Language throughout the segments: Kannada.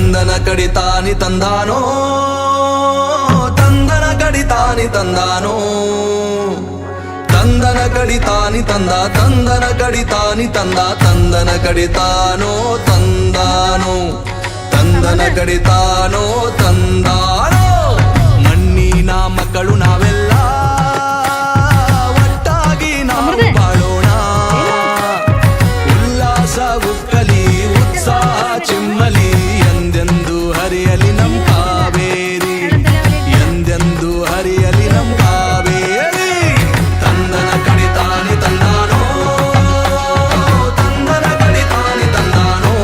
ತಂದನ ಕಡಿತಾನಿ ತಂದಾನೋ ತಂದನ ಕಡಿತಾನಿ ತಂದಾನೋ ತಂದನ ಕಡಿತಾನಿ ತಂದ ತಂದನ ಕಡಿತಾನಿ ತಂದ ತಂದನ ಕಡಿತಾನೋ ತಂದಾನೋ ತಂದನ ಕಡಿತಾನೋ ತಂದಾನೋ ಮಣ್ಣಿನ ಮಕ್ಕಳು ನಾವೆಲ್ಲ ಒಟ್ಟಾಗಿ ನಾವು ಬಾಳೋಣ ಉಲ್ಲಾಸ ಉಕ್ಕಲಿ ಉತ್ಸಾಹ ಚಿಮ್ಮಲಿ ಎಂದೆಂದು ಹರಿಯಲಿ ನಮ್ ಕಾವೇರಿ ಎಂದೆಂದು ಹರಿಯಲಿ ನಮ್ ಕಾವೇರಿ ತಂದನ ಕಡಿತಾನಿ ತಂದಾನೋ ತಂದನ ಕಡಿತಾನಿ ತಂದಾನೋ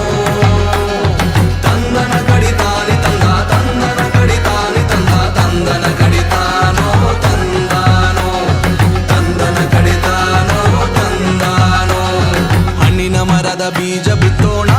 ತಂದನ ಕಡಿತಾನಿ ತಂದ ತಂದನ ಕಡಿತಾನಿ ತಂದ ತಂದನ ಕಡಿತಾನೋ ತಂದಾನೋ ತಂದನ ಕಡಿತಾನೋ ತಂದಾನೋ ಹಣ್ಣಿನ ಮರದ ಬೀಜ ಬಿತ್ತೋಣ